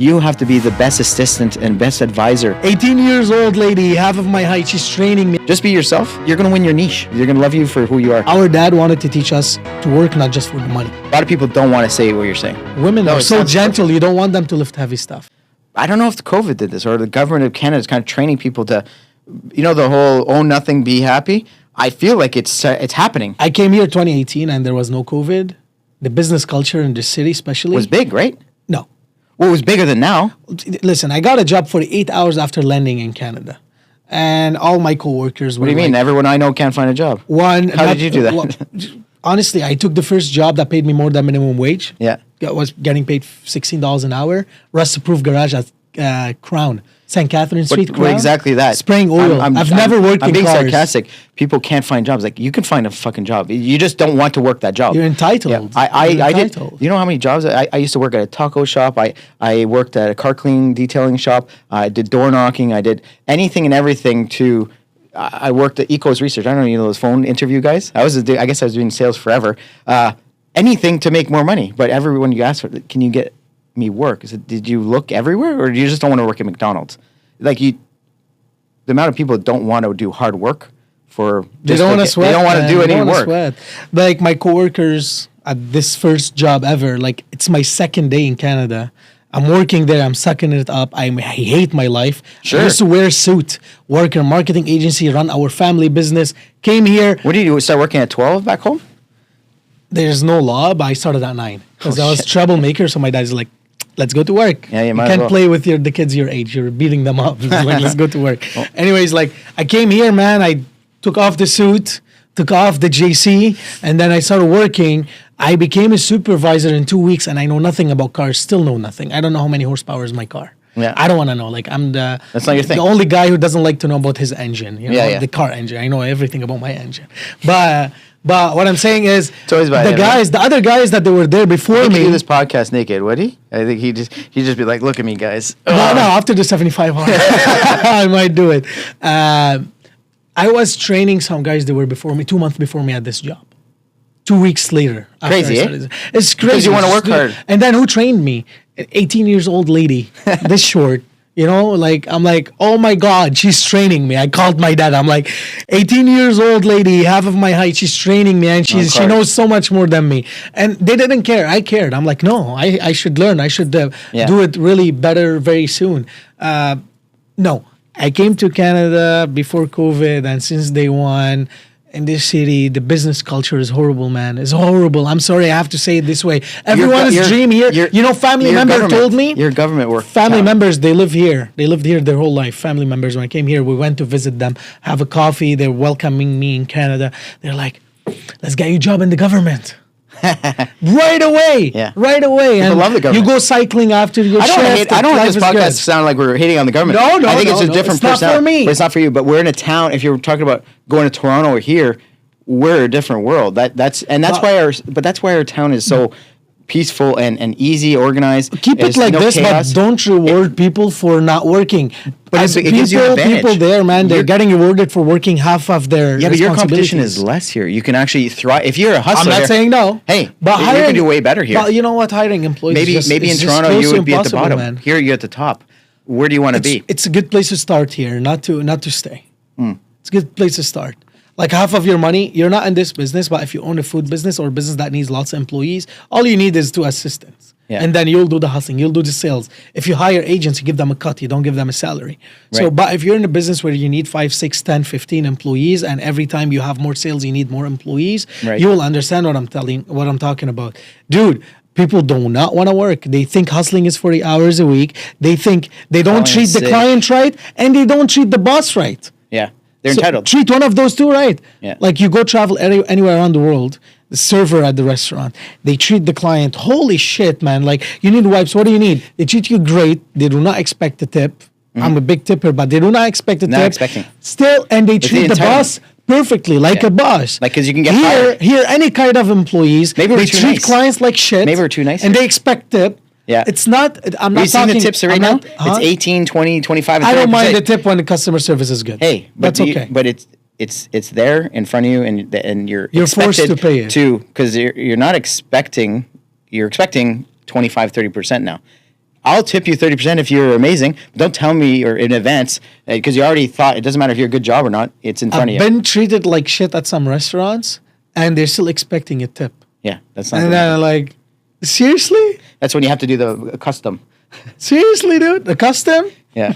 You have to be the best assistant and best advisor. 18 years old lady, half of my height, she's training me. Just be yourself. You're going to win your niche. They're going to love you for who you are. Our dad wanted to teach us to work not just for the money. A lot of people don't want to say what you're saying. Women are so gentle, you don't want them to lift heavy stuff. I don't know if the COVID did this or the government of Canada is kind of training people to, the whole own nothing, be happy. I feel like it's happening. I came here 2018 and there was no COVID. The business culture in the city especially was big, right? No. Well, it was bigger than now. Listen, I got a job 48 hours after landing in Canada. And all my coworkers were What do you mean? Everyone I know can't find a job. How did you do that? Honestly, I took the first job that paid me more than minimum wage. Yeah. I was getting paid $16 an hour. Rust-proof garage at Crown. St. Catherine Street, Crown. Exactly that. Spraying oil. I've never worked in cars. I'm being sarcastic. People can't find jobs. Like, you can find a fucking job. You just don't want to work that job. You're entitled. Yeah. I did. You know how many jobs? I used to work at a taco shop. I worked at a car cleaning detailing shop. I did door knocking. I did anything and everything to... I worked at Ecos Research. I don't know, those phone interview guys? I guess I was doing sales forever. Anything to make more money. But everyone you ask for, can you get me work? Did you look everywhere, or do you just don't want to work at McDonald's? The amount of people that don't want to do hard work for... They don't want to sweat. They don't want to do any work. Sweat. Like my coworkers at this first job ever, like it's my second day in Canada. I'm working there. I'm sucking it up. I hate my life. Sure. I used to wear a suit, work in a marketing agency, run our family business. Came here. What did you start working at 12 back home? There's no law, but I started at 9 because I was a troublemaker. So my dad's like, let's go to work. Yeah, you can't play with the kids your age. You're beating them up. Like, let's go to work. Oh. Anyways, I came here, man. I took off the suit, took off the JC, and then I started working. I became a supervisor in 2 weeks, and I know nothing about cars. Still know nothing. I don't know how many horsepower is my car. Yeah. I don't want to know. I'm That's not your thing. The only guy who doesn't like to know about his engine. The car engine. I know everything about my engine. But what I'm saying is, the other guys that they were there before me. He do this podcast naked, would he? I think he'd just be like, "Look at me, guys." No, after the 75 hours, I might do it. I was training some guys that were before me, 2 months before me at this job. 2 weeks later. Crazy, eh? It's crazy. Because you want to work hard. And then who trained me? An 18 years old lady, this short. I'm like, oh my God, she's training me. I called my dad. I'm like, 18 years old lady, half of my height, she's training me, and she knows so much more than me. And they didn't care. I cared. I'm like, no, I should learn. I should do it really better very soon. No, I came to Canada before COVID, and since day one, in this city, the business culture is horrible, man. It's horrible. I'm sorry, I have to say it this way. Everyone's dream here. Family member told me. Your government work. Family members, they live here. They lived here their whole life. Family members, when I came here, we went to visit them, have a coffee. They're welcoming me in Canada. They're like, let's get you a job in the government. Right away. Yeah. Right away. People love the government. You go cycling after your shift. I don't want this podcast to sound like we're hating on the government. No, I think it's a different personality. It's not for me. But it's not for you. But we're in a town. If you're talking about going to Toronto or here, we're a different world. That's why our town is so peaceful and easy, organized. Keep it like this, chaos. But don't reward people for not working. But it gives you an advantage. People there, man, they're getting rewarded for working half of their but your competition is less here. You can actually thrive. If you're a hustler... I'm not saying no. Hey, but you can do way better here. But you know what? Hiring employees maybe in Toronto you would be at the bottom. Man. Here you're at the top. Where do you want to be? It's a good place to start here, not to stay. It's a good place to start. Like half of your money, you're not in this business, but if you own a food business or a business that needs lots of employees, all you need is 2 assistants. Yeah. And then you'll do the hustling, you'll do the sales. If you hire agents, you give them a cut, you don't give them a salary. Right. So, but if you're in a business where you need 5, 6, 10, 15 employees, and every time you have more sales, you need more employees, you will understand what I'm talking about. Dude, people do not want to work. They think hustling is 40 hours a week. They think they don't treat the client right, and they don't treat the boss right. Yeah. They're entitled. Treat one of those two right. Yeah. Like you go travel anywhere around the world, the server at the restaurant, they treat the client, holy shit, man. Like, you need wipes, what do you need? They treat you great. They do not expect a tip. I'm a big tipper, but they do not expect a tip. Not expecting. Still, and they treat the boss perfectly, like a boss. Like, because you can get hired. Here, any kind of employees, they treat clients like shit. Maybe we're too nice. And they expect tip. Yeah. It's not, I'm not talking... talking... the tips right now? It's 18, 20, 25, and 30%. I don't mind the tip when the customer service is good. Hey, that's okay. But it's there in front of you, and you're forced to pay it. Because you're not expecting... You're expecting 25, 30% now. I'll tip you 30% if you're amazing. But don't tell me or in advance because you already thought it doesn't matter if you're a good job or not. It's in front of I've you. been treated like shit at some restaurants, and they're still expecting a tip. Yeah, that's not. And then I'm like, seriously? That's when you have to do the custom. Seriously, dude? The custom? Yeah.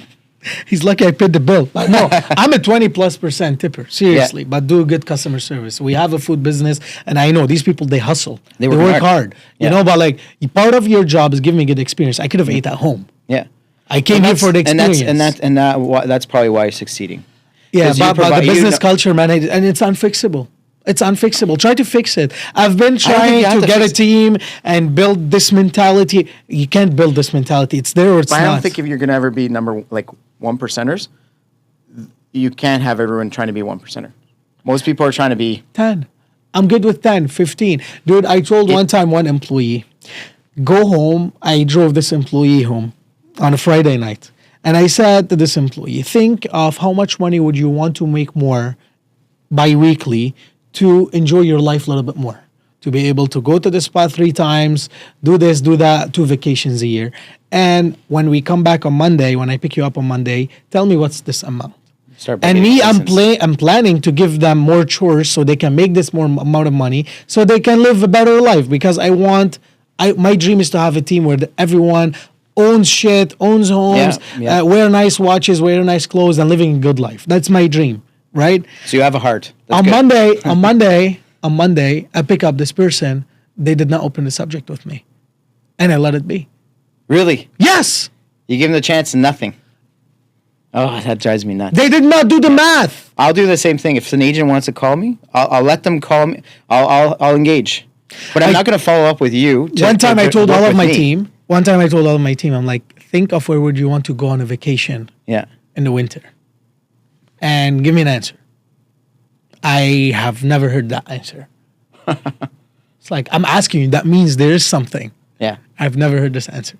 He's lucky I paid the bill. But no, I'm a 20+% tipper. Seriously, but do good customer service. We have a food business, and I know these people, they hustle. They work hard. You know, but like part of your job is giving me good experience. I could have ate at home. Yeah. I came here for the experience. That's probably why you're succeeding. Yeah, but the business culture, man, and it's unfixable. It's unfixable. Try to fix it. I've been trying to get a team and build this mentality. You can't build this mentality. It's there or it's not. I don't think if you're going to ever be like 1%ers, you can't have everyone trying to be 1%er. Most people are trying to be 10. I'm good with 10, 15. Dude, I told one time one employee, go home. I drove this employee home on a Friday night. And I said to this employee, think of how much money would you want to make more bi-weekly to enjoy your life a little bit more, to be able to go to the spa 3 times, do this, do that, 2 vacations a year. And when we come back on Monday, when I pick you up on Monday, tell me what's this amount. And me, I'm planning to give them more chores so they can make this more amount of money so they can live a better life because my dream is to have a team where everyone owns shit, owns homes, wear nice watches, wear nice clothes, and living a good life. That's my dream. Right? So you have a heart. On Monday, I pick up this person. They did not open the subject with me. And I let it be. Really? Yes. You give them the chance and nothing. Oh, that drives me nuts. They did not do the math. I'll do the same thing. If an agent wants to call me, I'll let them call me. I'll engage. But I'm not going to follow up with you. One time I told all of my team, I'm like, think of where would you want to go on a vacation in the winter. And give me an answer. I have never heard that answer. It's like, I'm asking you, that means there is something. Yeah. I've never heard this answer.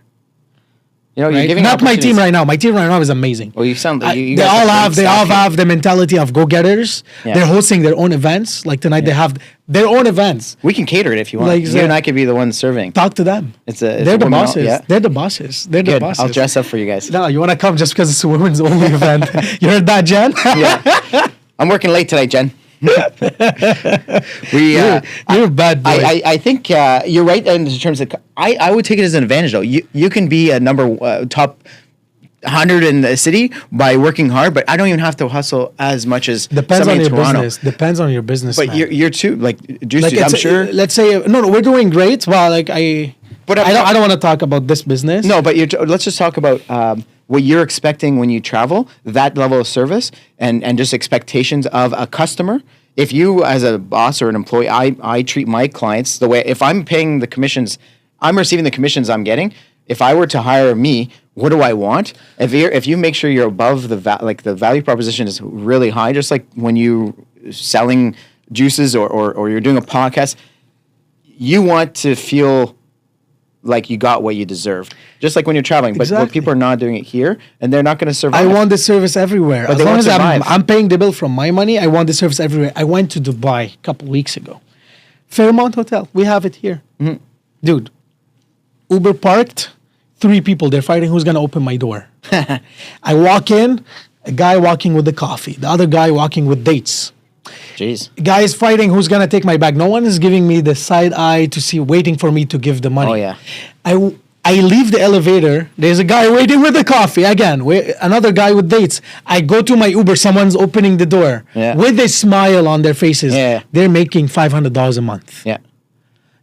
You know, right? you're giving not my team right now. My team right now is amazing. Well, you sound like they all have the mentality of go-getters. Yeah. They're hosting their own events. Like tonight, they have their own events. We can cater it if you want. Like, you and I could be the ones serving. Talk to them. They're the bosses. Yeah. They're the bosses. They're the bosses. I'll dress up for you guys. No, you want to come just because it's a women's only event. You heard that, Jen? Yeah. I'm working late tonight, Jen. You're a bad boy. I think you're right in terms of. I would take it as an advantage though. You can be a top 100 in the city by working hard, but I don't even have to hustle as much as depends on your Toronto. Business. Depends on your business. But you're too juicy. I'm sure. Let's say we're doing great. Well, I don't want to talk about this business. No, but let's just talk about. What you're expecting when you travel, that level of service, and just expectations of a customer. If you, as a boss or an employee, I treat my clients the way, if I'm paying the commissions, I'm receiving the commissions I'm getting. If I were to hire me, what do I want? If you make sure you're above the value proposition is really high, just like when you selling juices or you're doing a podcast, you want to feel like you got what you deserve. Just like when you're traveling. But people are not doing it here, and they're not going to survive. I want the service everywhere. But as long as I'm paying the bill from my money, I want the service everywhere. I went to Dubai a couple weeks ago. Fairmont Hotel. We have it here. Mm-hmm. Dude, Uber parked, 3 people. They're fighting who's going to open my door. I walk in, a guy walking with the coffee. The other guy walking with dates. Jeez. Guys fighting who's going to take my bag. No one is giving me the side eye waiting for me to give the money. Oh, yeah. I leave the elevator. There's a guy waiting with the coffee. Again, another guy with dates. I go to my Uber. Someone's opening the door with a smile on their faces. Yeah. They're making $500 a month. Yeah.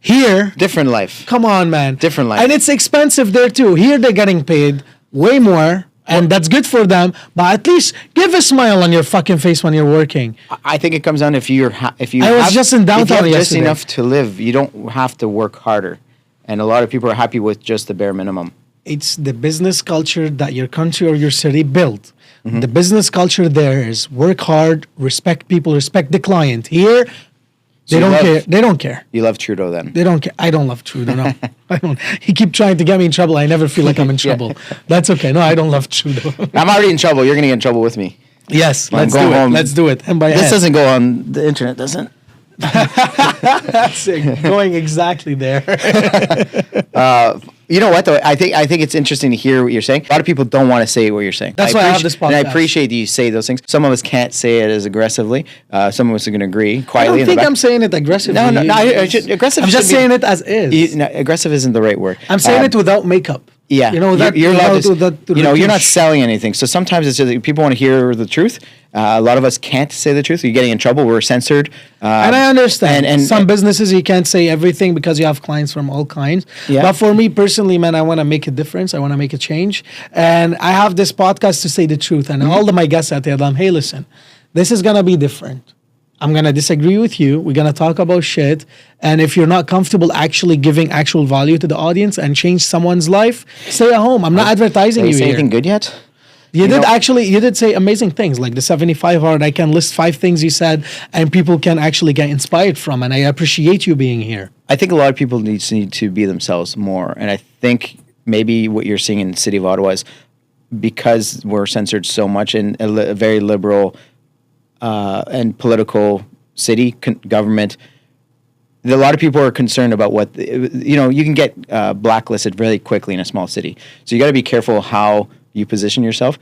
Here. Different life. Come on, man. Different life. And it's expensive there, too. Here, they're getting paid way more. And that's good for them, but at least give a smile on your fucking face when you're working. I think it comes down if you just in downtown if you have just yesterday. enough to live, you don't have to work harder. And a lot of people are happy with just the bare minimum. It's the business culture that your country or your city built. Mm-hmm. The business culture there is work hard, respect people, respect the client. Here, they don't care. They don't care. You love Trudeau then? They don't care. I don't love Trudeau. No, I don't. He keep trying to get me in trouble. I never feel like I'm in trouble. That's okay. No, I don't love Trudeau. I'm already in trouble. You're gonna get in trouble with me. Yes, let's do it. Let's do it. And by this doesn't go on the internet, doesn't? That's it. Going exactly there. You know what though? I think it's interesting to hear what you're saying. A lot of people don't want to say what you're saying. That's why I have this podcast. And I appreciate that you say those things. Some of us can't say it as aggressively. Some of us are going to agree I quietly. don't think I'm saying it aggressively. No. Aggressive. I'm just saying it as is. Aggressive isn't the right word. I'm saying it without makeup. Yeah, you know that you're allowed to. that You're not selling anything. So sometimes it's just that people want to hear the truth. A lot of us can't say the truth. You're getting in trouble. We're censored. And I understand. And some businesses you can't say everything because you have clients from all kinds. Yeah. But for me personally, man, I want to make a difference. I want to make a change, and I have this podcast to say the truth. And all of my guests out there, hey, listen, this is gonna be different. I'm going to disagree with you. We're going to talk about shit. And if you're not comfortable actually giving actual value to the audience and change someone's life, stay at home. I'm not advertising Did you you say here. anything good yet? You did say amazing things like the 75 hard. I can list 5 things you said and people can actually get inspired from. And I appreciate you being here. I think a lot of people need to be themselves more. And I think maybe what you're seeing in the city of Ottawa is because we're censored so much in a very liberal and political city government, a lot of people are concerned about what you can get blacklisted really quickly in a small city. So you got to be careful how you position yourself.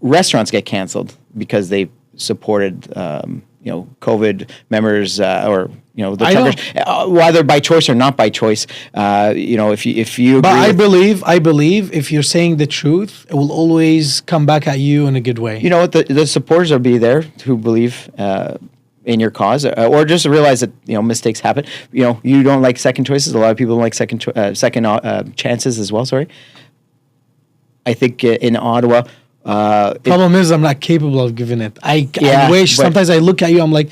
Restaurants get canceled because they supported COVID members or the truckers, whether by choice or not by choice. If you but I believe if you're saying the truth, it will always come back at you in a good way. You know what? The supporters will be there who believe in your cause, or just realize that mistakes happen. You don't like second choices. A lot of people don't like second chances as well. Sorry. I think in Ottawa. Problem is, I'm not capable of giving it. I wish. Sometimes I look at you, I'm like,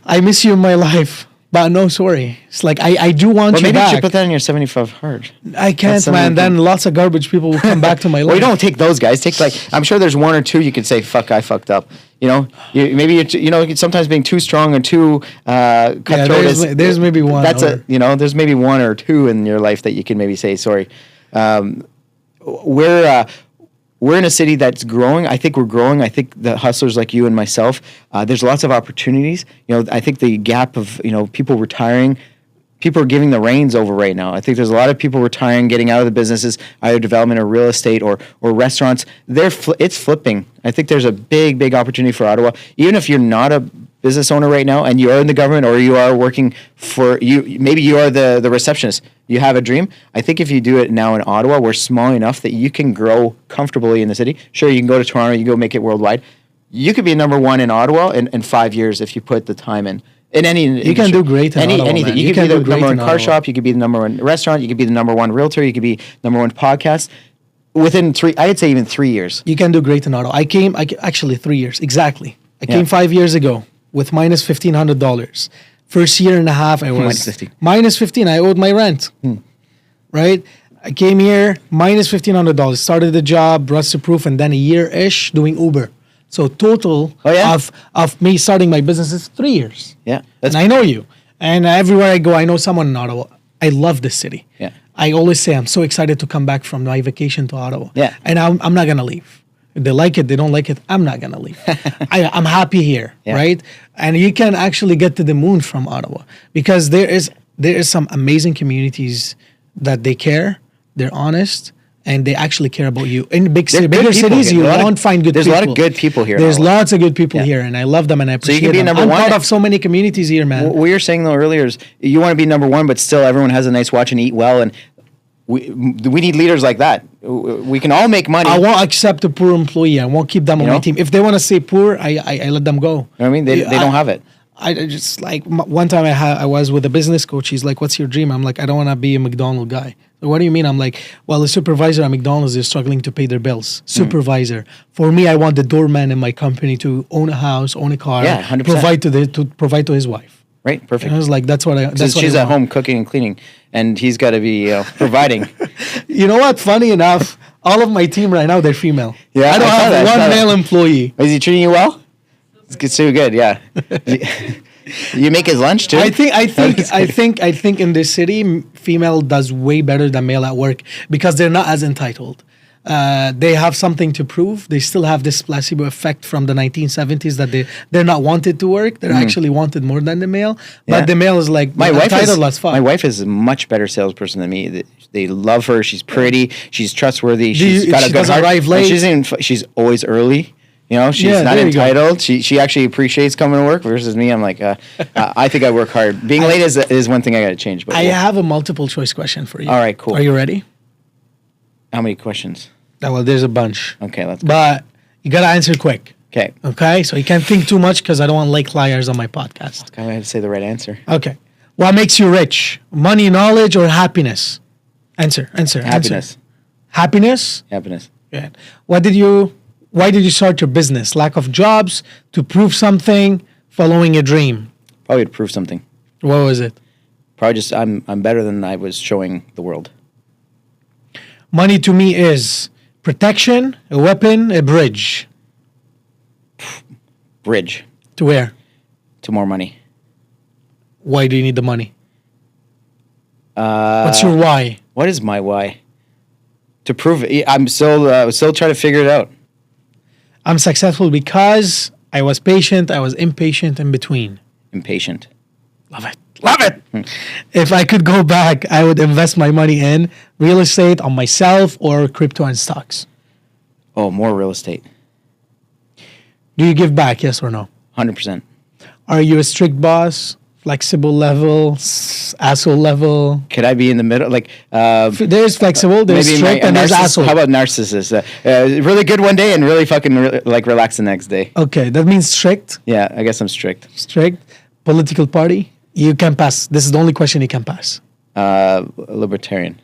I miss you in my life. But no, sorry. It's like, I do want you maybe back. you should put that in your 75 hard. I can't, man. Then lots of garbage people will come back to my life. Well, you don't take those guys. Take I'm sure there's one or two you could say, fuck, I fucked up. Sometimes being too strong and too cutthroat there's maybe one. There's maybe one or two in your life that you can maybe say, sorry. We're in a city that's growing. I think we're growing. I think the hustlers like you and myself, there's lots of opportunities. I think the gap of, people retiring, people are giving the reins over right now. I think there's a lot of people retiring, getting out of the businesses, either development or real estate or restaurants. It's flipping. I think there's a big, big opportunity for Ottawa. Even if you're not a business owner right now and you are in the government or you are working for maybe you are the receptionist, you have a dream. I think if you do it now in Ottawa, we're small enough that you can grow comfortably in the city. Sure, you can go to Toronto, you go make it worldwide. You could be number one in Ottawa in 5 years if you put the time in. In any industry. You can do great in Ottawa, anything. Man. You could be the number one car shop, you could be the number one restaurant, you could be the number one realtor, you could be number one podcast. Within I'd say even 3 years. You can do great in Ottawa. Actually 3 years, exactly. I came 5 years ago with minus $1,500. First year and a half, I was minus 15. I owed my rent, right? I came here minus $1,500. Started the job, Rust Proof, and then a year-ish doing Uber. So total of me starting my business is 3 years. Yeah, and I know you. And everywhere I go, I know someone in Ottawa. I love this city. Yeah, I always say I'm so excited to come back from my vacation to Ottawa. Yeah, and I'm not gonna leave. If they like it, they don't like it, I'm not gonna leave. I'm happy here, right? And you can actually get to the moon from Ottawa because there is some amazing communities that they care, they're honest, and they actually care about you. In bigger cities, you won't find good people. There's a lot of good people here. There's lots of good people here, and I love them and I appreciate them. I'm part of so many communities here, man. What you're saying though earlier is you want to be number one, but still everyone has a nice watch and eat well, and we need leaders like that. We can all make money. I won't accept a poor employee. I won't keep them on my team. If they want to stay poor, I let them go. You know what I mean? They don't have it. I just like one time I was with a business coach. He's like, "What's your dream?" I'm like, "I don't want to be a McDonald's guy." So what do you mean? I'm like, "Well, the supervisor at McDonald's is struggling to pay their bills. Supervisor. For me, I want the doorman in my company to own a house, own a car, 100%. provide to his wife." Right, perfect. And I was like, "That's what I." She's at home cooking and cleaning, and he's got to be providing. You know what? Funny enough, all of my team right now they're female. Yeah, I don't have one male employee. Is he treating you well? It's so good, yeah. You make his lunch too. I think in this city, female does way better than male at work because they're not as entitled. they have something to prove. They still have this placebo effect from the 1970s that they're not wanted to work. They're actually wanted more than the male. Yeah. But the male is like, My wife is, as fuck. my wife is a much better salesperson than me. They love her. She's pretty. She's trustworthy. She's got a good heart. Arrive late. She's always early. You know, she's not entitled. She actually appreciates coming to work versus me. I'm like, I think I work hard. Being late is one thing I got to change. But I have a multiple choice question for you. All right, cool. Are you ready? How many questions? Oh, well, there's a bunch. Okay, let's go. But you got to answer quick. Okay. Okay? So you can't think too much because I don't want like liars on my podcast. I had to say the right answer. Okay. What makes you rich? Money, knowledge, or happiness? Answer. Happiness. Happiness? Happiness. Good. Why did you start your business? Lack of jobs, to prove something, following a dream? Probably to prove something. What was it? Probably just I'm better than I was showing the world. Money to me is protection, a weapon, a bridge. Bridge. To where? To more money. Why do you need the money? What's your why? What is my why? To prove it. I'm still trying to figure it out. I'm successful because I was patient, I was impatient, in between. Impatient. Love it. Love it. If I could go back, I would invest my money in real estate, on myself, or crypto and stocks. Oh, more real estate. Do you give back, yes or no? 100%. Are you a strict boss? Flexible level, asshole level. Could I be in the middle? Like there's flexible, there's strict, and there's asshole. How about narcissist? Really good one day and really fucking relax the next day. Okay, that means strict. Yeah, I guess I'm strict. Strict. Political party. You can pass. This is the only question you can pass. Libertarian.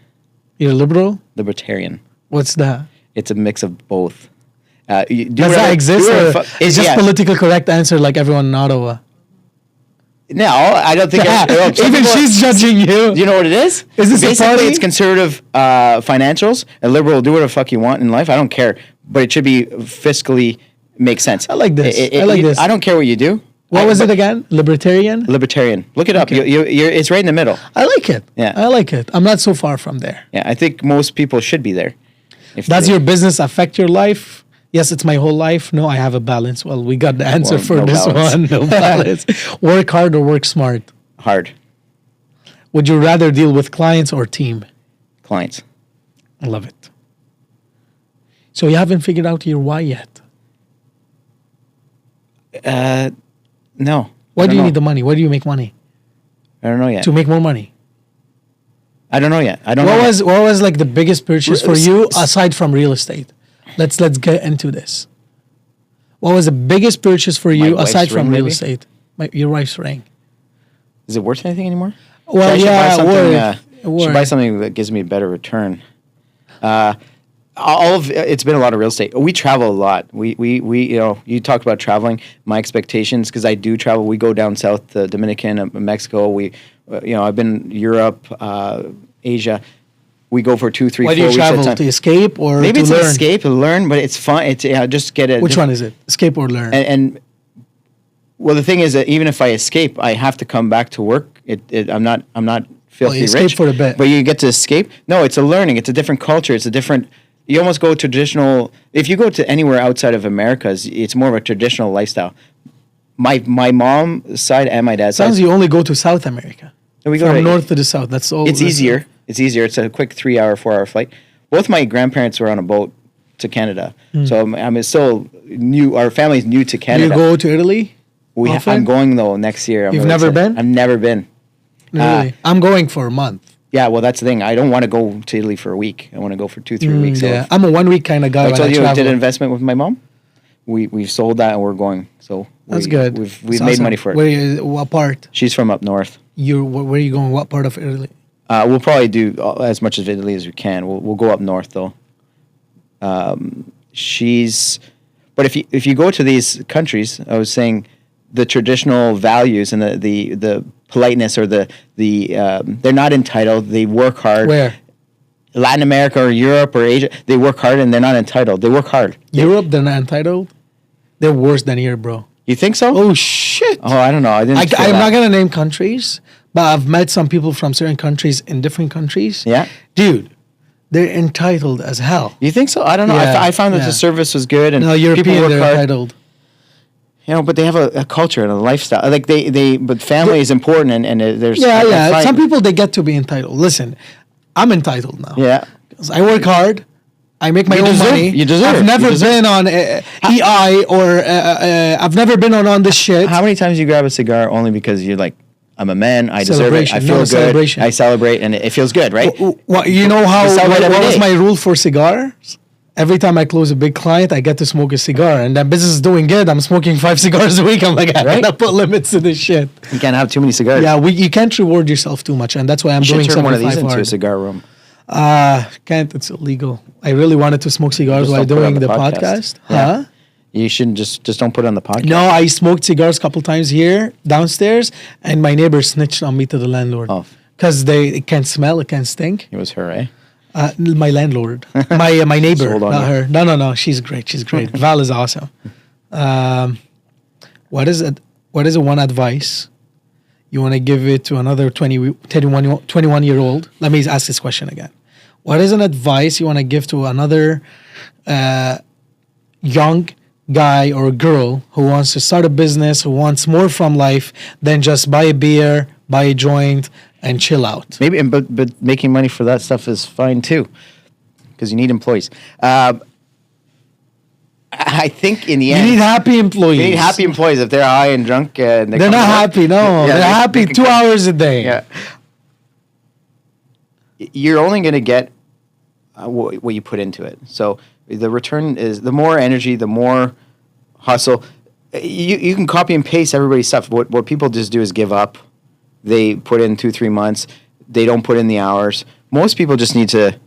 You're liberal? Libertarian. What's that? It's a mix of both. Does that exist? It's just political correct answer like everyone in Ottawa. No, I don't think. Even she's judging you. Do you know what it is? Is this basically a party? It's conservative financials. A liberal do whatever the fuck you want in life. I don't care, but it should be fiscally make sense. I like this. I like this. I don't care what you do. What was it again? Libertarian. Libertarian. Look it up. Okay. It's right in the middle. I like it. Yeah, I like it. I'm not so far from there. Yeah, I think most people should be there. Does your business affect your life? Yes, it's my whole life. No, I have a balance. Well, we got the answer for no this balance. one. No balance. Work hard or work smart? Hard. Would you rather deal with clients or team? Clients. I love it. So you haven't figured out your why yet. No. Why do you need the money? Why do you make money? I don't know yet. To make more money. I don't know yet. What was like the biggest purchase for you aside from real estate? Let's get into this. What was the biggest purchase for you aside from real estate? Your wife's ring. Is it worth anything anymore? Well, Should buy something that gives me a better return. It's been a lot of real estate. We travel a lot. We you talked about traveling. My expectations, because I do travel. We go down south to Dominican, Mexico. I've been Europe, Asia. We go for 2, 3, 4 weeks. Why do you travel? To escape or maybe to it's learn? An escape, to learn, but it's fun. It's just get it. Which one is it? Escape or learn? And well, the thing is that even if I escape, I have to come back to work. I'm not filthy escape rich for a bit. But you get to escape. No, it's a learning. It's a different culture. It's a different. You almost go traditional. If you go to anywhere outside of America, it's more of a traditional lifestyle. My mom's side and my dad's side. Sounds you only go to South America. We go from north to the south. That's all. It's easier. It's easier. It's a quick 3-hour, 4-hour flight. Both my grandparents were on a boat to Canada, so I'm still new. Our family's new to Canada. Do you go to Italy? I'm going though next year. You've never been? I've never been. Really? I'm going for a month. Yeah, well, that's the thing. I don't want to go to Italy for a week. I want to go for 2-3 weeks. Yeah, I'm a 1 week kind of guy. I told you I did an investment with my mom. We've sold that and we're going. So that's good. We've made money for it. What part? She's from up north. Where are you going? What part of Italy? We'll probably do as much of Italy as we can. We'll go up north though. But if you go to these countries, I was saying the traditional values and the politeness or they're not entitled. They work hard. Where? Latin America or Europe or Asia, they work hard and they're not entitled. They work hard. Europe, they're not entitled. They're worse than here, bro. You think so? Oh shit! Oh, I don't know. I'm not gonna name countries, but I've met some people from certain countries in different countries. Yeah, dude, they're entitled as hell. You think so? I don't know. Yeah, I found that the service was good and No, people European, work they're hard. entitled. You know, but they have a culture and a lifestyle. Like but family is important, and there's Yeah. I Some people, they get to be entitled. Listen, I'm entitled now. Yeah. 'Cause I work hard. I make my You own deserve- money. you deserve I've it. never You deserve been on EI or I've never been on this shit. How many times you grab a cigar only because you're like, I'm a man, I deserve it, I Celebration. feel No, good, celebration. I celebrate, and it feels good, right? Well, you know how We celebrate every what was day. my rule for cigars? Every time I close a big client, I get to smoke a cigar, and then business is doing good. I'm smoking 5 cigars a week. I'm like, I Right. gotta put limits to this shit. You can't have too many cigars. Yeah, you can't reward yourself too much, and that's why I'm You should doing turn one of these 75 into a hard. cigar room. Can't. It's illegal. I really wanted to smoke cigars Just while don't put it on doing the the podcast. podcast. Yeah. Huh? You shouldn't just don't put it on the podcast. No, I smoked cigars a couple times here downstairs, and my neighbor snitched on me to the landlord Oh. because it can't smell, it can't stink. It was her, eh? My landlord, my neighbor, Sold on not you. her. No, she's great. She's great. Val is awesome. What is it? What is the one advice you want to give it to another 21-year-old? Let me ask this question again. What is an advice you want to give to another young guy or girl who wants to start a business, who wants more from life than just buy a beer, buy a joint, and chill out? Maybe, but making money for that stuff is fine too, because you need employees. I think in the You end, need happy employees. you need happy employees. If they're high and drunk, and They're not happy. No, Yeah, they're happy can 2 come- hours a day. Yeah. You're only going to get what you put into it. So the return is the more energy, the more hustle. You can copy and paste everybody's stuff. What people just do is give up. They put in 2-3 months. They don't put in the hours. Most people just need to.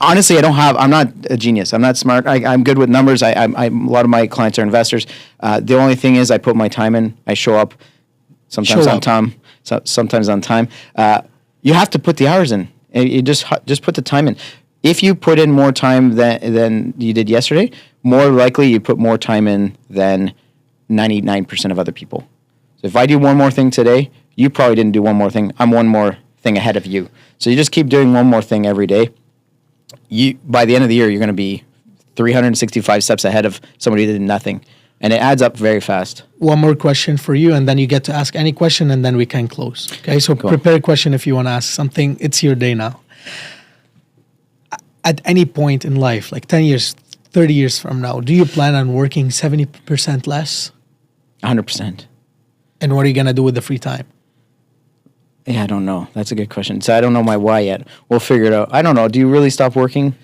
Honestly, I'm not a genius. I'm not smart. I'm good with numbers. A lot of my clients are investors. The only thing is I put my time in. I show up sometimes Show on up. time. Sometimes on time. You have to put the hours in. You just put the time in. If you put in more time than you did yesterday, more likely you put more time in than 99% of other people. So if I do one more thing today, you probably didn't do one more thing. I'm one more thing ahead of you. So you just keep doing one more thing every day. By the end of the year, you're going to be 365 steps ahead of somebody that did nothing. And it adds up very fast. One more question for you, and then you get to ask any question, and then we can close. Okay, so Cool. prepare a question if you want to ask something. It's your day now. At any point in life, like 10 years, 30 years from now, do you plan on working 70% less? 100%. And what are you going to do with the free time? Yeah, I don't know. That's a good question. So I don't know my why yet. We'll figure it out. I don't know. Do you really stop working?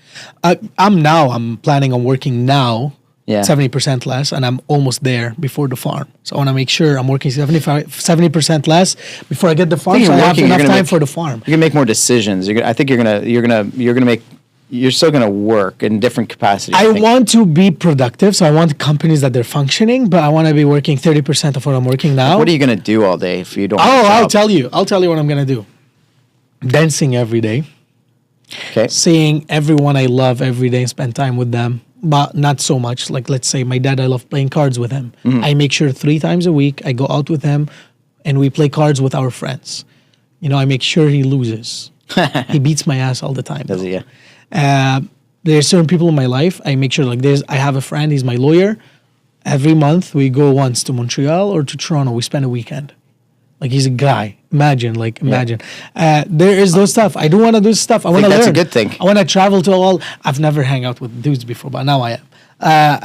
I'm planning on working now. Yeah. 70% less, and I'm almost there before the farm. So I want to make sure I'm working 70% less before I get the farm, think so I you're have working, you're enough gonna time make- for the farm. You can make more decisions. I think you're still gonna work in different capacities. I think. want to be productive, so I want companies that they're functioning, but I want to be working 30% of what I'm working now. What are you gonna do all day if you don't? Oh, have a I'll job? tell you. I'll tell you what I'm going to do. Dancing every day, Okay. seeing everyone I love every day, spend time with them, but not so much. Like, let's say my dad, I love playing cards with him. Mm-hmm. I make sure 3 times a week I go out with him and we play cards with our friends. I make sure he loses. He beats my ass all the time. Does though. it? Yeah. There's certain people in my life. I make sure, like, I have a friend, he's my lawyer. Every month we go once to Montreal or to Toronto. We spend a weekend. Like, he's a guy. Imagine. There is those stuff. I do want to do stuff. I want to learn. that's a good thing. I want to travel to all. I've never hang out with dudes before, but now I am.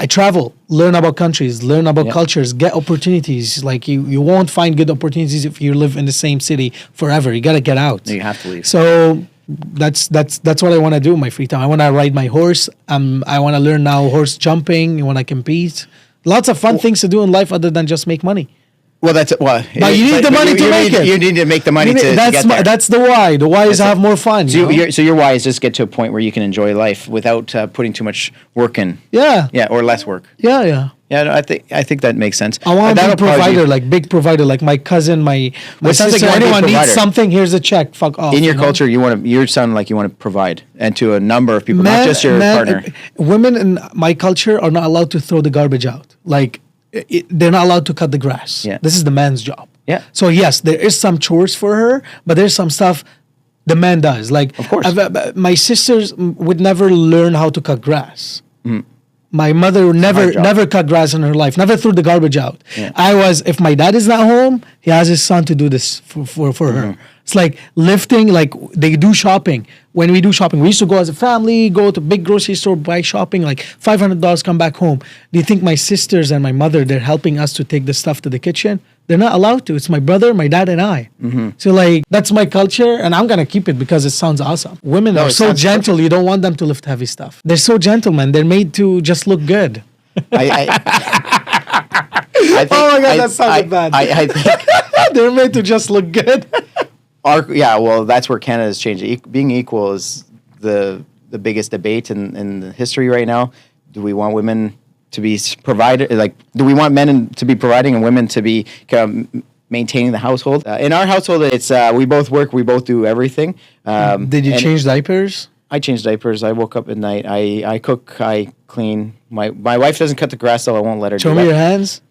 I travel, learn about countries, learn about Yeah. cultures, get opportunities. Like, you won't find good opportunities if you live in the same city forever. You got to get out. You have to leave. So that's what I want to do in my free time. I want to ride my horse. I want to learn now horse jumping. You want to compete. Lots of fun things to do in life other than just make money. Well, that's But you need the money to make it. You need to make the money to get there. That's the why. The why is to That's have more fun. So, you know? your why is just get to a point where you can enjoy life without putting too much work in. Yeah. Yeah, or less work. Yeah. Yeah, no, I think that makes sense. I want to be a That'll probably provider, like big provider, like my cousin, my Well, it sounds like sister. you wanna be a Anyone needs provider. something, here's a check. Fuck off. in your you know? culture, you sound like you want to provide, and to a number of people, not just your partner. Women in my culture are not allowed to throw the garbage out. Like, they're not allowed to cut the grass. Yeah. This is the man's job. Yeah. So yes, there is some chores for her, but there's some stuff The man does. Like, Of course. my sisters would never learn how to cut grass. My mother never cut grass in her life, never threw the garbage out. Yeah. If my dad is not home, he has his son to do this for her. It's like lifting, like they do shopping. When we do shopping, we used to go as a family, go to big grocery store, buy shopping, like $500, come back home. Do you think my sisters and my mother, they're helping us to take the stuff to the kitchen? They're not allowed to. It's my brother, my dad, and I. So like, that's my culture, and I'm gonna keep it because it sounds awesome. Women are so gentle, you don't want them to lift heavy stuff. They're so gentle, man. They're made to just look good. I think, Oh my God, that sounded bad. I think They're made to just look good. well, that's where Canada's changed. Being equal is the biggest debate in the history right now. Do we want women to be provided? Like, do we want men to be providing and women to be kind of maintaining the household? In our household, it's we both work, we both do everything. Did you change diapers? I change diapers. I woke up at night. I cook. I clean. My wife doesn't cut the grass, so I won't let her. Show do me that. your hands.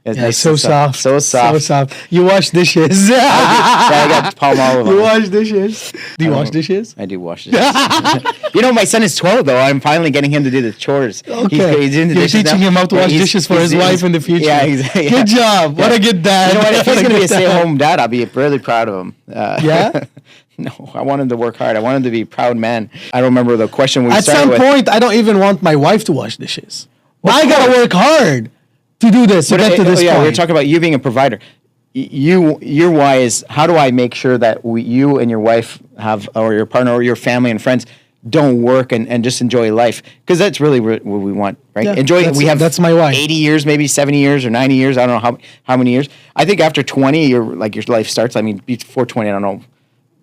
It's Yeah, nice so and soft. So soft. So soft. You wash dishes. I got palm olive. You on. wash dishes. Do you wash dishes? I do wash dishes. My son is 12 though. I'm finally getting him to do the chores. Okay. He's in the You're dishes teaching now. him how to Yeah, wash dishes for his wife in the future. Yeah, exactly. Good job. What a good dad. You know what? If he's What a going to be good a stay-at-home dad, I'll be really proud of him. Yeah? No, I want him to work hard. I want him to be a proud man. I don't remember the question we At started some with. point, I don't even want my wife to wash dishes. Of I gotta course. work hard to do this, to get to this yeah, point. we're talking about you being a provider. Your why is, how do I make sure that you and your wife have, or your partner or your family and friends don't work and just enjoy life? Because that's really what we want, right? Yeah, Enjoy. We have that's my why. 80 years, maybe 70 years or 90 years. I don't know how many years. I think after 20, your life starts. I mean, before 20, I don't know.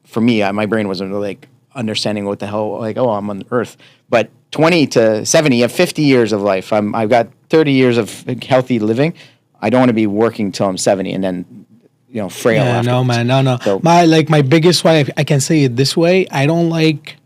For me, my brain wasn't really like understanding what the hell, like, oh, I'm on the earth. But 20 to 70, you have 50 years of life. I've got 30 years of healthy living. I don't want to be working till I'm 70 and then, frail. Yeah, no, afterwards. man, no. So- My biggest why, I can say it this way, I don't like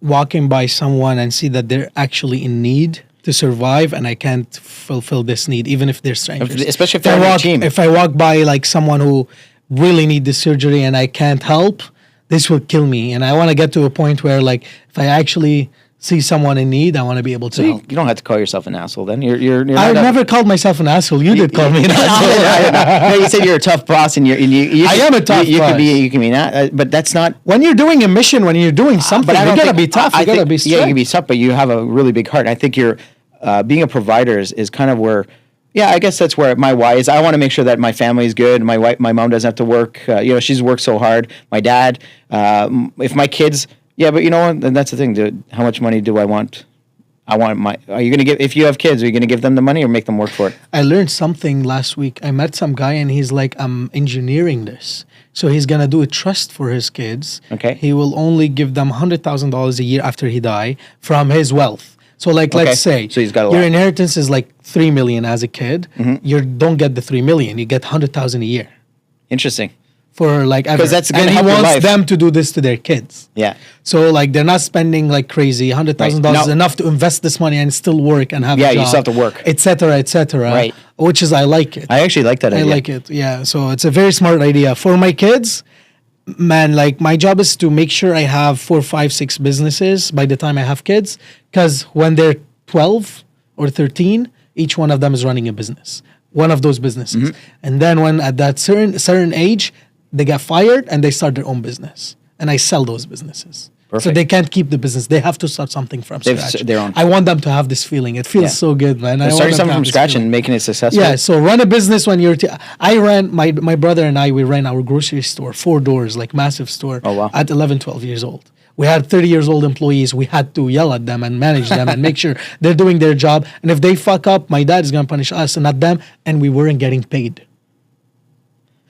walking by someone and see that they're actually in need to survive, and I can't fulfill this need, even if they're strangers. Especially if they're on your team. If I walk by like someone who really need the surgery and I can't help, this will kill me. And I want to get to a point where, like, if I actually see someone in need, I want to be able to So you help. don't have to call yourself an asshole then. You're not I've a- never called myself an asshole. You did call me an asshole. No, you said you're a tough boss, and you I am a tough You boss. can be not, but that's not. When you're doing a mission, when you're doing something, I you don't gotta think- be tough. I You gotta think- be Yeah, you strong. can be tough, but you have a really big heart. I think you're being a provider is kind of where. Yeah, I guess that's where my why is. I want to make sure that my family is good. My mom doesn't have to work. She's worked so hard. My dad, if my kids, yeah, but you know what? And that's the thing, dude. How much money do I want? Are you going to give, if you have kids, are you going to give them the money or make them work for it? I learned something last week. I met some guy and he's like, I'm engineering this. So he's going to do a trust for his kids. Okay. He will only give them $100,000 a year after he die from his wealth. So like, Okay. let's say So he's got a your lot. inheritance is like 3 million as a kid. You don't get the 3 million. You get 100,000 a year Interesting. for like ever. 'Cause that's gonna and he help your wants life. them to do this to their kids. Yeah. So like they're not spending like crazy. $100,000 Right. is Now- enough to invest this money and still work and have Yeah, a you job, still have to work. et cetera, Right. which is I like it. I actually like that I idea. like it. Yeah. So it's a very smart idea for my kids. Man, like my job is to make sure I have 4, 5, 6 businesses by the time I have kids. Because when they're 12 or 13, each one of them is running a business, one of those businesses. And then when at that certain age, they get fired and they start their own business. And I sell those businesses. So Perfect. they can't keep the business. They have to start something from They've scratch. their own. I want them to have this feeling. It feels Yeah. so good, man. I want Starting them to something have from this scratch feeling. and making it successful. Yeah, so run a business when you're. I ran my brother and I. We ran our grocery store, 4 doors, like massive store. Oh, wow. At 11, 12 years old, we had 30 years old employees. We had to yell at them and manage them and make sure they're doing their job. And if they fuck up, my dad is gonna punish us and not them. And we weren't getting paid.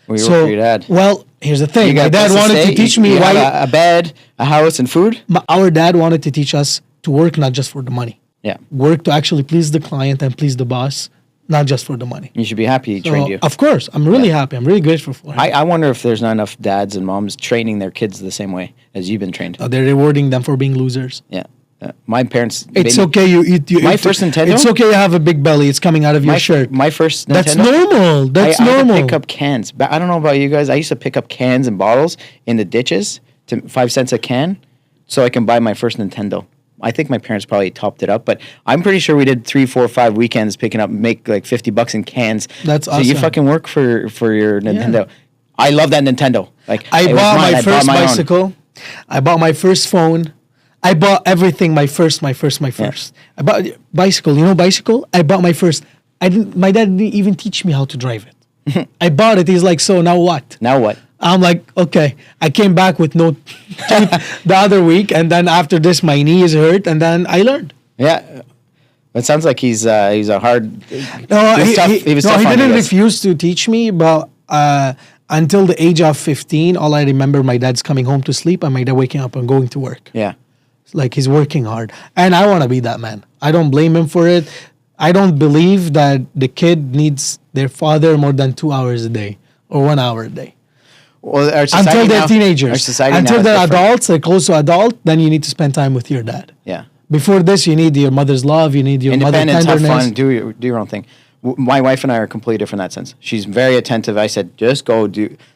We work for your dad. Well, here's the thing. You My got dad place wanted stay, to teach you me why. have a bed, a house, and food. Our dad wanted to teach us to work not just for the money. Yeah, Work to actually please the client and please the boss, not just for the money. you should be happy he So, trained you. of course, I'm really happy. I'm really grateful for him. I wonder if there's not enough dads and moms training their kids the same way as you've been trained. They're rewarding them for being losers. Yeah, My parents. It's okay. You eat. My first Nintendo? It's okay. You have a big belly. It's coming out of your shirt. My first Nintendo. That's normal. That's I normal. had to pick up cans. But I don't know about you guys. I used to pick up cans and bottles in the ditches to 5 cents a can, so I can buy my first Nintendo. I think my parents probably topped it up, but I'm pretty sure we did 3, 4, 5 weekends picking up, make like $50 in cans. That's so awesome. you fucking work for your Nintendo. Yeah. I love that Nintendo. Like I bought my first own. bicycle. I bought my first phone. I bought everything. My first. Yeah. I bought bicycle. You know bicycle? I bought my first. I didn't. My dad didn't even teach me how to drive it. I bought it. He's like, so now what? Now what? I'm like, okay. I came back with no tooth the other week, and then after this, my knee is hurt, and then I learned. Yeah. It sounds like he's a hard. No, he was tough. He was tough he on you didn't guys. refuse to teach me, but until the age of 15, all I remember, my dad's coming home to sleep and my dad waking up and going to work. Yeah. Like he's working hard, and I want to be that man. I don't blame him for it. I don't believe that the kid needs their father more than 2 hours a day or 1 hour a day. Well, our society Until they're now- teenagers. Our society Until now is they're different. adults, they're close to adult, then you need to spend time with your dad. Yeah. Before this, you need your mother's love. You need your mother Independence, have tenderness. fun, do your own thing. My wife and I are completely different in that sense. She's very attentive. I said, just go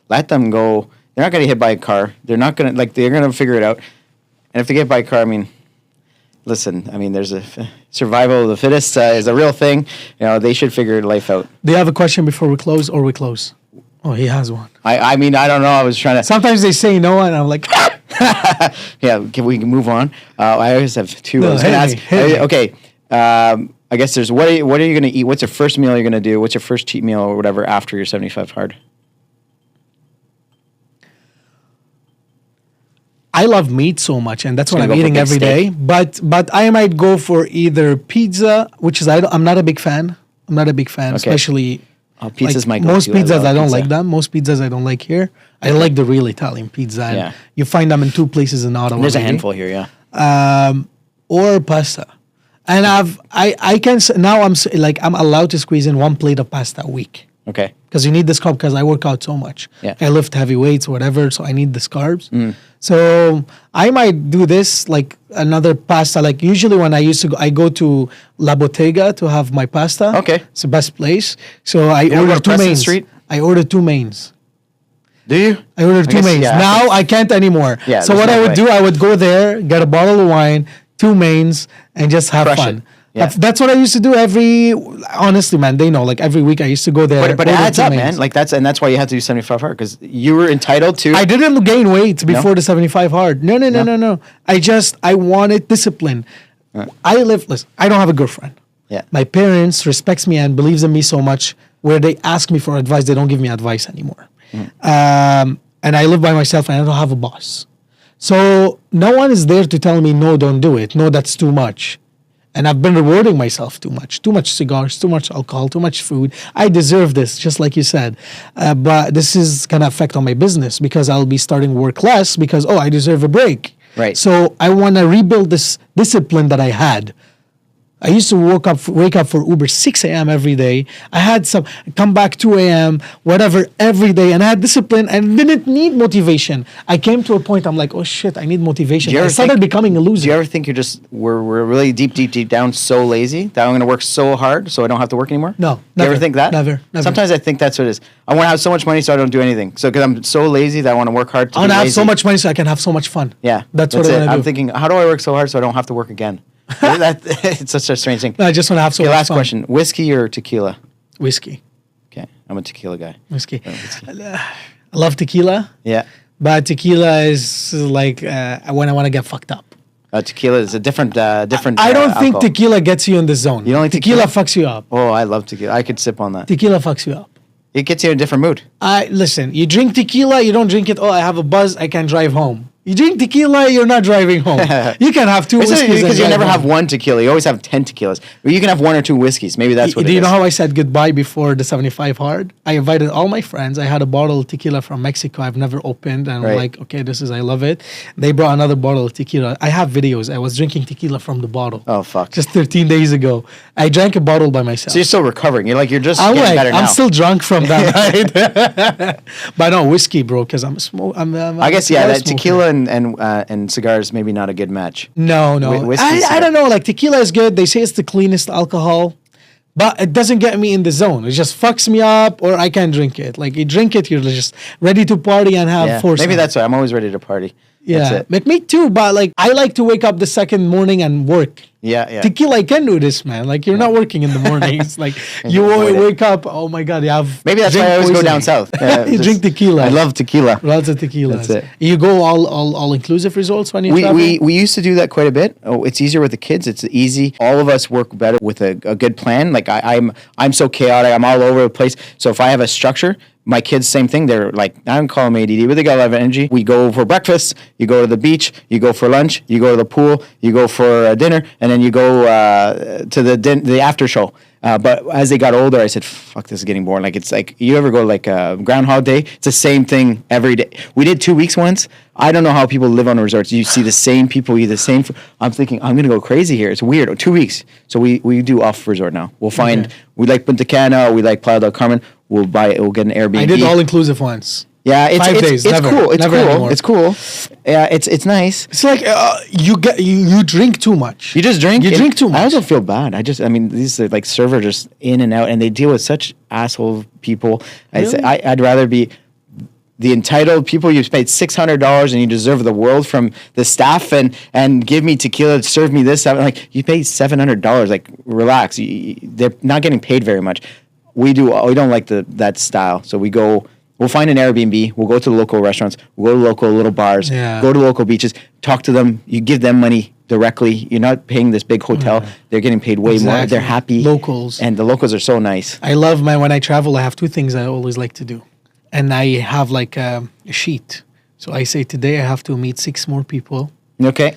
let them go. They're not going to get hit by a car. They're not going to, they're going to figure it out. And if they get by a car, I mean, listen, I mean, there's a survival of the fittest is a real thing. You know, they should figure life out. Do you have a question before we close or we close? Oh, he has one. I mean, I don't know. I was trying to. Sometimes they say no, and I'm like, Yeah, can we move on? I always have two. No, I was going to hit me, ask. hit me. Okay. I guess there's what are you going to eat? What's your first meal you're going to do? What's your first cheat meal or whatever after your 75 hard? I love meat so much, and that's what gonna I'm go for eating big every day. But I might go for either pizza, which is I'm not a big fan. I'm not a big fan, Okay. especially Pizza's my go-to. most pizzas. love I don't pizza. like them. Most pizzas I don't like here. I like the real Italian pizza. And Yeah. you find them in 2 places in Ottawa. There's a maybe. handful here, yeah. Or pasta. And I can now I'm allowed to squeeze in 1 plate of pasta a week. Okay. Because you need this carb because I work out so much. Yeah. I lift heavy weights, whatever, so I need this carbs. So I might do this like another pasta. Like usually when I used to go, I go to La Bottega to have my pasta. Okay. It's the best place. So I don't go order to 2 Preston mains. Street? I ordered 2 mains. Do you? I ordered 2 guess, mains. yeah. Now I can't anymore. Yeah, so there's what no I would way. do, I would go there, get a bottle of wine, 2 mains, and just have Crush fun. it. Yeah. That's what I used to do honestly, man, they know, like every week I used to go there. But it order adds 2 up, mains. man. Like that's why you had to do 75 hard because you were entitled to. I didn't gain weight before the 75 hard. No. I wanted discipline. Listen, I don't have a girlfriend. Yeah. My parents respects me and believes in me so much where they ask me for advice, they don't give me advice anymore. And I live by myself and I don't have a boss. So no one is there to tell me, no, don't do it. No, that's too much. And I've been rewarding myself too much. Too much cigars, too much alcohol, too much food. I deserve this, just like you said. But this is going to affect on my business because I'll be starting work less because, I deserve a break. Right. So I want to rebuild this discipline that I had. I used to wake up for Uber 6 a.m. every day. I had come back 2 a.m., whatever, every day. And I had discipline and didn't need motivation. I came to a point, I'm like, oh shit, I need motivation. Do you I ever started think- becoming a loser. Do you ever think we're really deep down so lazy that I'm going to work so hard so I don't have to work anymore? No, Do you never, ever think that? never. Sometimes I think that's what it is. I want to have so much money so I don't do anything. So because I'm so lazy that I want to work hard to I want be to have lazy. so much money so I can have so much fun. Yeah, That's what I it. want to do. I'm thinking, how do I work so hard so I don't have to work again? It's such a strange thing. No, I just want to have so Okay, much last fun. question: whiskey or tequila? Whiskey. Okay, I'm a tequila guy. Whiskey. Whiskey. I love tequila, Yeah, but tequila is like when I want to get fucked up. tequila is a different. I don't think alcohol. tequila gets you in the zone. You don't like tequila tequila? fucks you up. Oh, I love tequila. I could sip on that. Tequila fucks you up. It gets you in a different mood. Listen, you drink tequila, you don't drink it. Oh, I have a buzz, I can drive home. You drink tequila, you're not driving home. You can have 2 whiskeys Because you and never drive have home. one tequila. You always have 10 tequilas. Or you can have 1 or 2 whiskeys. Maybe that's what it Do is. you know how I said goodbye before the 75 hard? I invited all my friends. I had a bottle of tequila from Mexico I've never opened. And I'm Right. like, okay, I love it. They brought another bottle of tequila. I have videos. I was drinking tequila from the bottle. Oh, fuck. Just 13 days ago. I drank a bottle by myself. So you're still recovering. You're just I'm getting better now. I'm still drunk from that night. But no, whiskey, bro, because I'm a smoke. I guess, yeah, that tequila and cigars maybe not a good match. No. I don't know. Like tequila is good. They say it's the cleanest alcohol, but it doesn't get me in the zone. It just fucks me up, or I can't drink it. Like you drink it, you're just ready to party and have force. Maybe that's why I'm always ready to party. Yeah, but me too. But like, I like to wake up the second morning and work. Yeah. Tequila, I can do this, man. Like, you're not working in the mornings. Like, you wake up. Oh my god, you have. Maybe that's why I always go down south. You drink tequila. I love tequila. Lots of tequila. That's it. You go all inclusive resorts when you travel. We used to do that quite a bit. Oh, it's easier with the kids. It's easy. All of us work better with a good plan. Like I'm so chaotic. I'm all over the place. So if I have a structure. My kids, same thing. They're like, I don't call them ADD, but they got a lot of energy. We go for breakfast, you go to the beach, you go for lunch, you go to the pool, you go for dinner, and then you go to the after show. But as they got older, I said, fuck, this is getting boring. Like, it's like, you ever go like Groundhog Day? It's the same thing every day. We did 2 weeks once. I don't know how people live on resorts. You see the same people, eat the same food. I'm thinking, I'm going to go crazy here. It's weird. 2 weeks. So we do off resort now. We'll find, we like Punta Cana, we like Playa del Carmen. We'll get an Airbnb. I did all inclusive once. Yeah, it's 5 days. It's never, cool. It's never cool. anymore. It's cool. Yeah, it's nice. It's like you drink too much. You just drink. You drink too much. I also feel bad. I mean, these are like servers just in and out, and they deal with such asshole people. Really? I'd rather be the entitled people. You've paid $600 and you deserve the world from the staff, and give me tequila, serve me this. Like, you pay $700. Like, relax. They're not getting paid very much. We don't like that style. So we'll find an Airbnb. We'll go to the local restaurants. We'll go to local little bars. Yeah. Go to local beaches. Talk to them. You give them money directly. You're not paying this big hotel. They're getting paid way more. They're happy. Locals. And the locals are so nice. I love when I travel, I have two things I always like to do. And I have like a sheet. So I say today I have to meet 6 more people. Okay.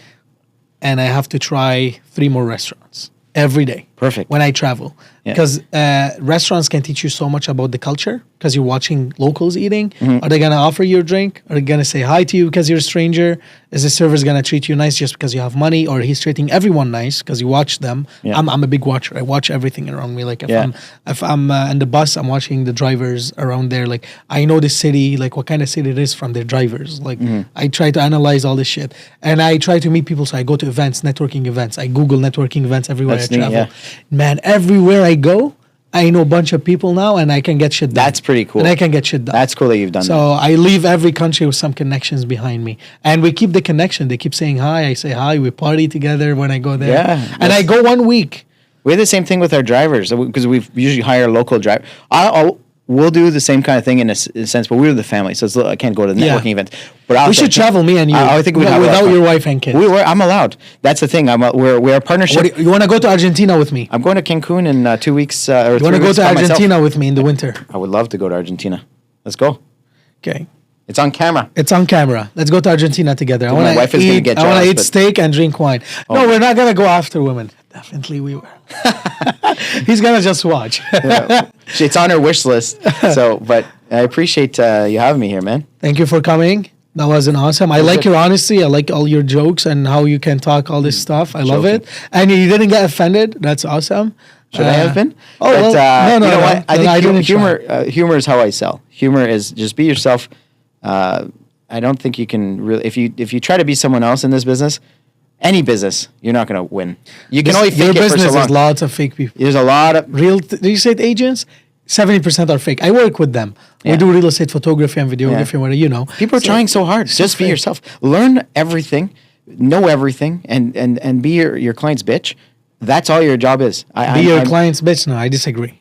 And I have to try 3 more restaurants every day. Perfect. When I travel. Because restaurants can teach you so much about the culture because you're watching locals eating. Are they going to offer you a drink? Are they going to say hi to you because you're a stranger? Is the server going to treat you nice just because you have money? Or he's treating everyone nice because you watch them? Yeah. I'm a big watcher. I watch everything around me. Like if I'm in the bus, I'm watching the drivers around there. Like, I know the city, like what kind of city it is from their drivers. Like, I try to analyze all this shit. And I try to meet people. So I go to events, networking events. I Google networking events everywhere I travel. Yeah. Man, everywhere I go, I know a bunch of people now, and I can get shit done. That's pretty cool. And I can get shit done. That's cool that you've done that. So I leave every country with some connections behind me. And we keep the connection. They keep saying hi. I say hi. We party together when I go there. Yeah. And I go 1 week. We have the same thing with our drivers because we usually hire a local driver. We'll do the same kind of thing in a sense, but we're the family, so I can't go to the networking events. But we should travel, me and you. I think we'd have without your wife and kids. I'm allowed. That's the thing. We're a partnership. You want to go to Argentina with me? I'm going to Cancun in 2 weeks. Or you want to go to Argentina with me in the winter? I would love to go to Argentina. Let's go. Okay. It's on camera. It's on camera. Let's go to Argentina together. My wife is gonna get jealous. I want to eat steak and drink wine. No, we're not gonna go after women. Definitely we will. He's gonna just watch. It's on her wish list. So, but I appreciate you having me here, man. Thank you for coming. That was awesome. I like your honesty. I like all your jokes and how you can talk all this stuff. I love it. And you didn't get offended. That's awesome. Should I have been? Oh, but, well, no. You know what? I think humor is how I sell. Humor is just be yourself. I don't think you can really if you try to be someone else in this business, any business, you're not going to win. You can only fake it for so long. Your business is lots of fake people. There's a lot of real estate agents. 70% are fake. I work with them. We do real estate photography and videography, whatever, People are trying so hard. Just be yourself. Learn everything, know everything, and be your client's bitch. That's all your job is. Be your client's bitch. No, I disagree.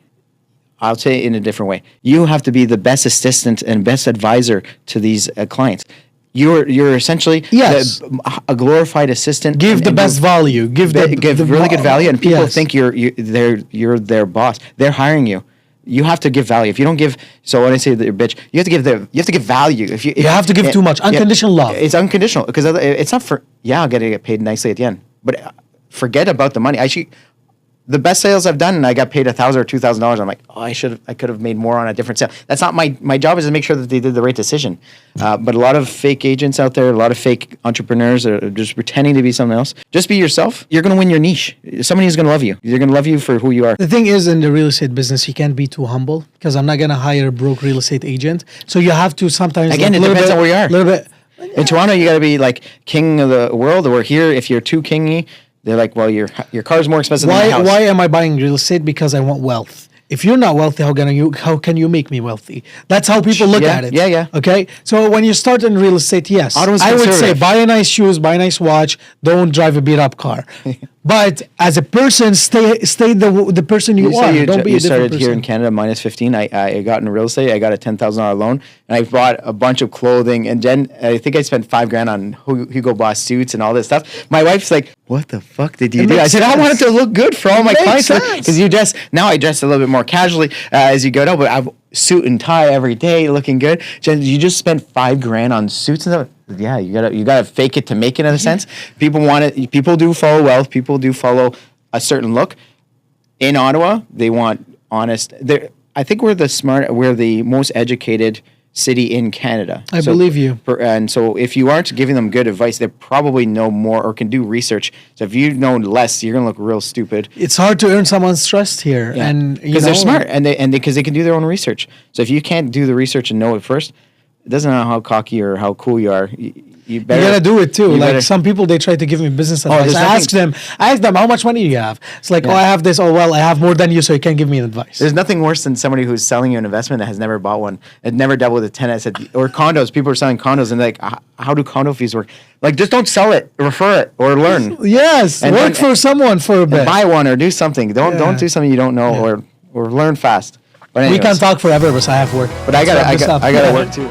I'll say it in a different way. You have to be the best assistant and best advisor to these clients. You're essentially a glorified assistant. Give the best value. Give really good value, and people think you're their boss. They're hiring you. You have to give value. If you don't give, so when I say that you're bitch, you have to give value. If you have to give too much unconditional love. It's unconditional because it's not for I'll get paid nicely at the end, but forget about the money. The best sales I've done, and I got paid $1,000 or $2,000. I'm like, I could have made more on a different sale. That's not my job. Is to make sure that they did the right decision. But a lot of fake agents out there, a lot of fake entrepreneurs are just pretending to be something else. Just be yourself. You're going to win your niche. Somebody is going to love you. They're going to love you for who you are. The thing is, in the real estate business, you can't be too humble because I'm not going to hire a broke real estate agent. So you have to sometimes. Again, it depends on where you are. A little bit. In Toronto, you got to be like king of the world. Or here, if you're too kingy, they're like, well, your car's more expensive than my house. Why am I buying real estate? Because I want wealth. If you're not wealthy, how can you make me wealthy? That's how people look at it. Yeah. Okay, so when you start in real estate, yes, Ottawa's I would say conservative. buy a nice shoes, buy a nice watch. Don't drive a beat up car. But as a person, stay the person you are. Don't be a you different started person. here in Canada minus 15. I got into real estate. I got a $10,000 loan, and I bought a bunch of clothing. And Jen, I think I spent $5,000 on Hugo Boss suits and all this stuff. My wife's like, "What the fuck did you do?" I said, "I wanted to look good for all my clients because you dress now. I dress a little bit more casually as you go out, but I've suit and tie every day, looking good." Jen, you just spent $5,000 on suits and stuff. Yeah, you gotta fake it to make it in a sense. People want it. People do follow wealth. People do follow a certain look. In Ottawa, they want honest. I think we're the most educated city in Canada. I believe you. And so if you aren't giving them good advice, they probably know more or can do research. So if you know less, you're gonna look real stupid. It's hard to earn someone's trust here, and because they're smart and because they can do their own research. So if you can't do the research and know it first, it doesn't matter how cocky or how cool you are. You gotta do it too. Like some people, they try to give me business advice. I ask them, how much money do you have? It's like, I have this. Oh, well, I have more than you, so you can't give me advice. There's nothing worse than somebody who's selling you an investment that has never bought one, and never dealt with a tenant. Or condos. People are selling condos, and they're like, how do condo fees work? Like, just don't sell it, refer it, or learn. Yes, and work for someone for a bit. Buy one or do something. Don't do something you don't know or learn fast. But anyways, we can talk forever, but I have work. But I gotta work too.